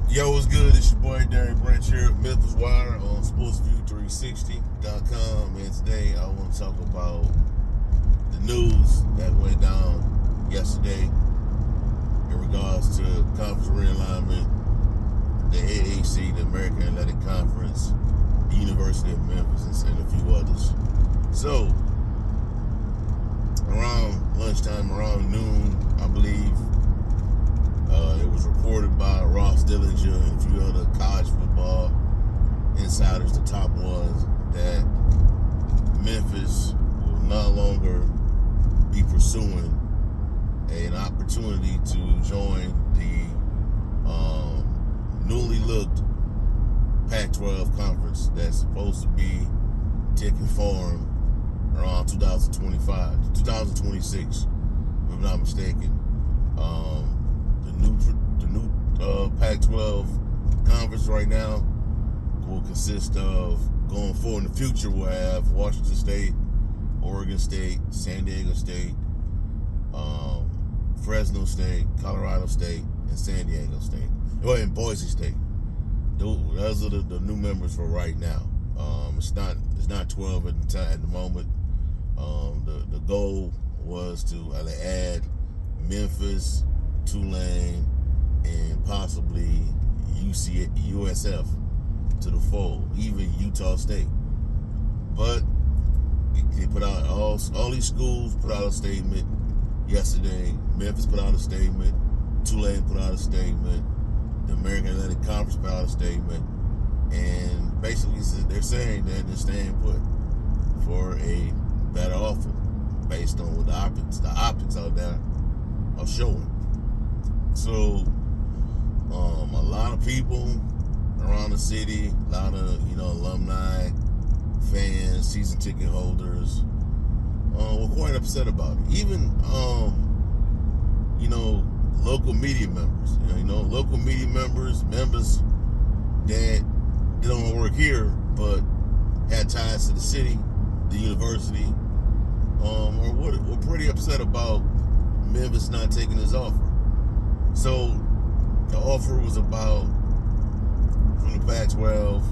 Yo, what's good? It's your boy Darren Branch here at Memphis Wire on SportsView360.com. And today I want to talk about the news that went down yesterday in regards to conference realignment, the AAC, the American Athletic Conference, the University of Memphis, and a few others. So, around lunchtime, around noon, I believe, it was reported by Ross Dillinger and a few other college football insiders, the top ones, that Memphis will no longer be pursuing an opportunity to join the newly looked Pac-12 conference that's supposed to be taking form around 2026, if I'm not mistaken. The new Pac-12 conference right now will consist of, going forward in the future, we'll have Washington State, Oregon State, San Diego State, Fresno State, Colorado State, and San Diego State. Well, and Boise State. Those are the new members for right now. It's not 12 at the moment. The goal was to add Memphis, Tulane, and possibly USF to the fold, even Utah State. But they put out all these schools put out a statement yesterday. Memphis put out a statement. Tulane put out a statement. The American Athletic Conference put out a statement, and basically they're saying that they're staying put for a better offer based on what the optics out there are showing. So, a lot of people around the city, a lot of alumni, fans, season ticket holders, were quite upset about it. Even local media members, local media members that don't work here but had ties to the city, the university, were pretty upset about Memphis not taking his offer. So the offer was about, from the Pac-12, I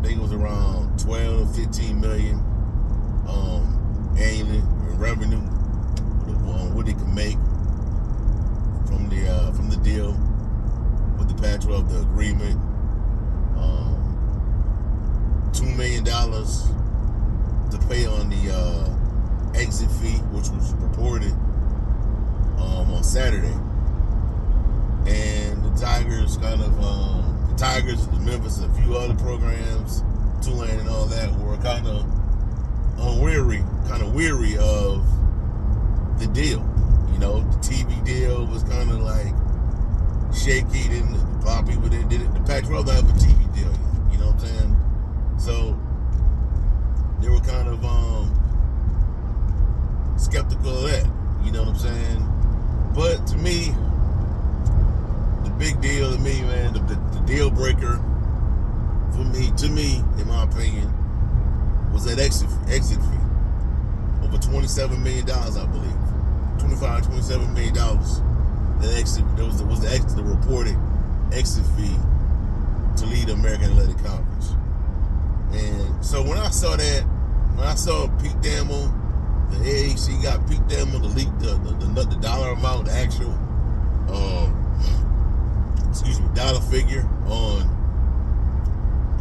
think it was around 12 to 15 million annually in revenue, what they can make from the deal with the Pac-12, the agreement. $2 million to pay on the exit fee, which was reported on Saturday. And the Tigers the Memphis, and a few other programs, Tulane and all that, were kind of weary of the deal. The TV deal was kind of like shaky. A lot of people didn't the Pac-12 don't have a TV deal yet. You know what I'm saying? So they were kind of skeptical of that. You know what I'm saying? But to me, the big deal to me, man, the deal breaker to me, in my opinion, was that exit fee. Over $27 million, I believe. $27 million. The reported exit fee to lead the American Athletic Conference. And so when I saw Pete Thamel, the AAC got Pete Thamel to leak the dollar amount, the actual dollar figure on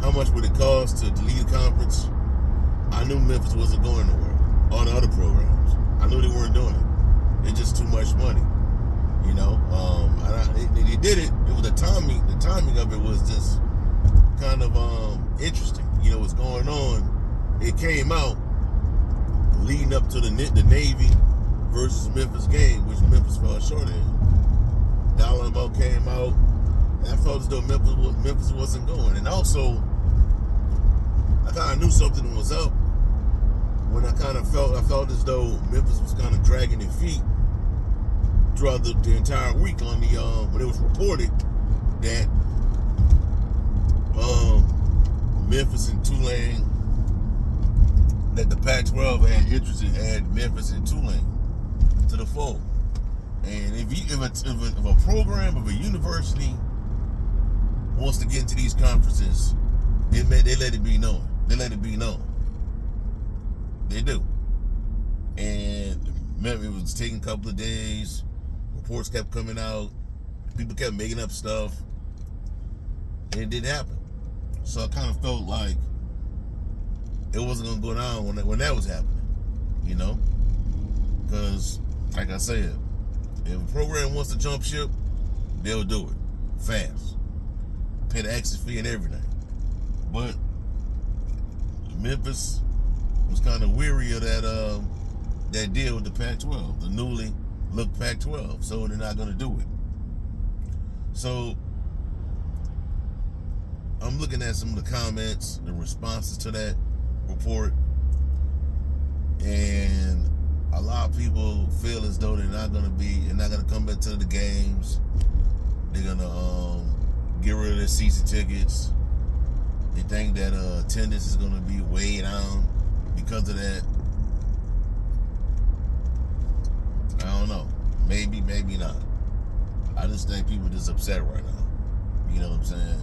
how much would it cost to lead the conference, I knew Memphis wasn't going nowhere. All the other programs, I knew they weren't doing it. It's just too much money, They did it. It was the timing of it was just kind of interesting. What's going on. It came out leading up to the Navy versus Memphis game, which Memphis fell short in. Dollar amount came out, and I felt as though Memphis wasn't going. And also, I kind of knew something was up when I felt as though Memphis was kind of dragging their feet throughout the entire week on the when it was reported that Memphis and Tulane, that the Pac-12 had interest in add Memphis and Tulane to the fold. And if a program of a university wants to get into these conferences, they let it be known. They let it be known. They do. And remember, it was taking a couple of days. Reports kept coming out. People kept making up stuff. And it didn't happen. So I kind of felt like it wasn't going to go down when that was happening. You know? Because, like I said, if a program wants to jump ship, they'll do it fast. Pay the exit fee and everything. But Memphis was kind of weary of that deal with the Pac-12, the newly looked Pac-12, so they're not going to do it. So I'm looking at some of the comments, the responses to that report, and a lot of people feel as though they're not going to come back to the games. They're going to get rid of their season tickets. They think that attendance is going to be way down because of that. I don't know. Maybe, maybe not. I just think people are just upset right now. You know what I'm saying?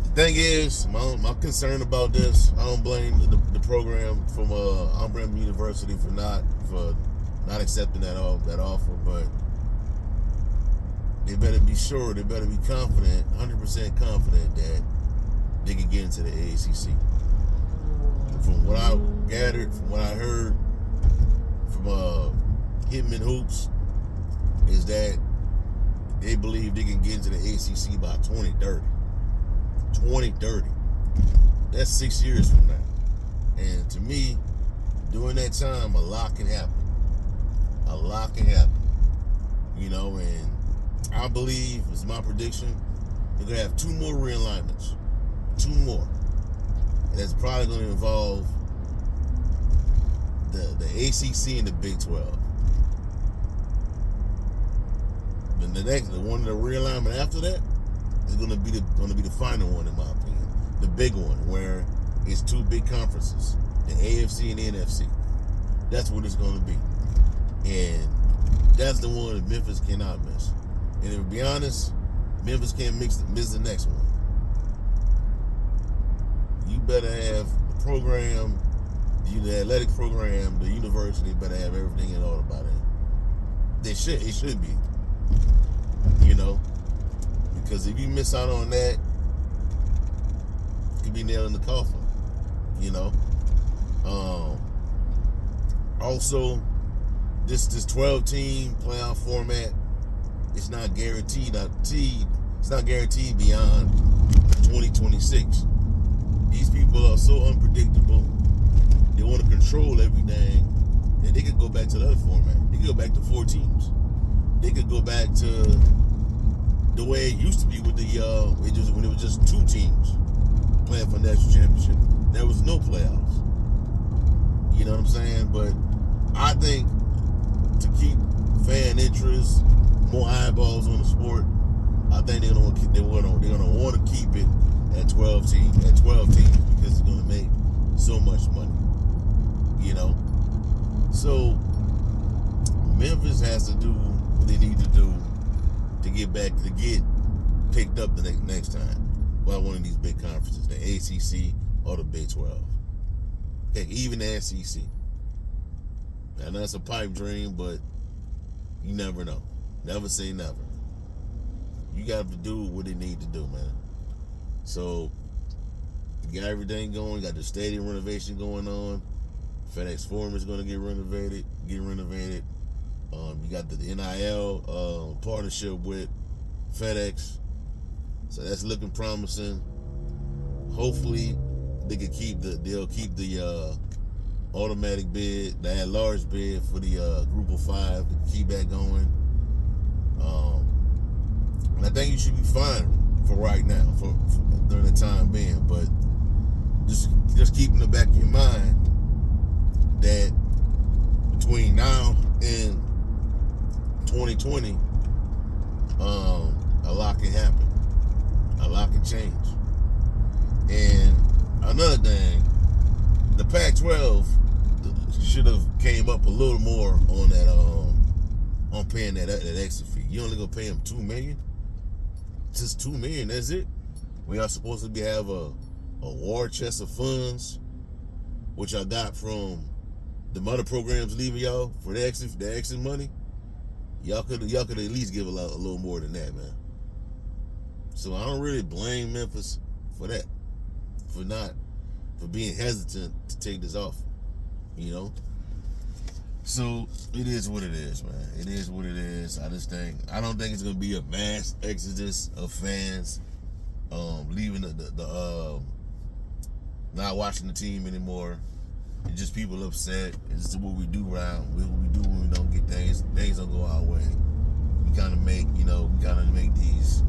The thing is, my concern about this, I don't blame the program from Umbrella University for not accepting that offer, but they better be sure, they better be confident, 100% confident that they can get into the AACC. From what I gathered, from what I heard from Hitman Hoops, is that they believe they can get into the ACC by 2030. 2030. That's 6 years from now. And to me, during that time, a lot can happen. A lot can happen. You know, and I believe, it's my prediction, they're going to have 2 more realignments. 2 more. And that's probably going to involve the ACC and the Big 12. Then the realignment after that is going to be the final one, in my opinion. The big one, where it's 2 big conferences, the AFC and the NFC. That's what it's going to be. And that's the one that Memphis cannot miss. And to be honest, Memphis can't miss the next one. You better have the program, the athletic program, the university better have everything in order by then. It should be. You know? Because if you miss out on that, it could be nailed in the coffin. You know? Also, this 12-team playoff format, it's not guaranteed. It's not guaranteed beyond 2026. These people are so unpredictable. They want to control everything, and they could go back to the other format. They could go back to 4 teams. They could go back to the way it used to be with when it was just 2 teams playing for national championship. There was no playoffs. You know what I'm saying? But I think to keep fan interest, more eyeballs on the sport, I think they're gonna want to keep it at 12 teams because it's gonna make so much money. You know, so Memphis has to do what they need to do to get picked up the next time by one of these big conferences, the ACC or the Big 12. Heck, even the SEC. Now that's a pipe dream, but you never know. Never say never. You got to do what they need to do, man. So you got everything going. You got the stadium renovation going on. FedEx Forum is going to get renovated. You got the NIL partnership with FedEx, so that's looking promising. Hopefully, they'll keep the automatic bid, the at-large bid for the Group of 5 to keep that going. And I think you should be fine for right now, for during the time being. But just keep in the back of your mind that between now and 2020, a lot can happen. A lot can change. And another thing, the Pac-12 should have came up a little more on that on paying that exit fee. You only gonna pay them $2 million? just 2 million. That's it. We are supposed to have a war chest of funds, which I got from the other programs leaving y'all for the exit money. Y'all could at least give a little more than that, man. So I don't really blame Memphis for that, for being hesitant to take this off, you know. So it is what it is, man. It is what it is. I don't think it's gonna be a mass exodus of fans leaving the not watching the team anymore. It's just people upset. It's just what we do when we don't get things don't go our way. We kind of make these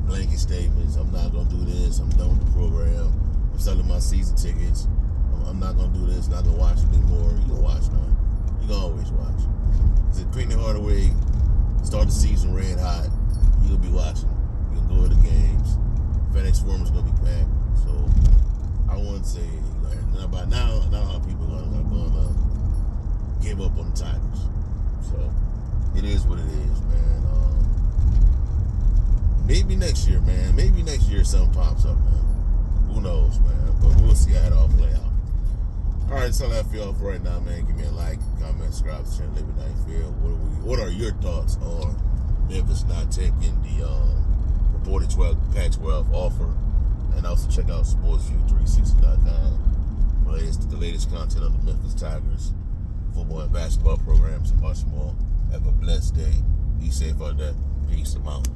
blanket statements. I'm not gonna do this. I'm done with the program. I'm selling my season tickets. I'm not gonna do this. Not gonna watch it anymore. You can watch, man. You can always watch. It's Penny Hardaway start the season red hot. You'll be watching. You can go to the games. FedEx Forum is gonna be packed. So I want to say, by now, not a lot of people are gonna give up on the Tigers. So it is what it is, man. Maybe next year, man. Maybe next year something pops up, man. Who knows, man? But we'll see how it all play out. All right, that's all I have for y'all for right now, man. Give me a like, comment, subscribe to the channel. Let me know how you feel. What are your thoughts on Memphis not taking the reported Pac-12 offer? And also check out sportsview360.com for the latest content on the Memphis Tigers football and basketball programs and much more. Have a blessed day. Be safe out there. Peace. I'm out.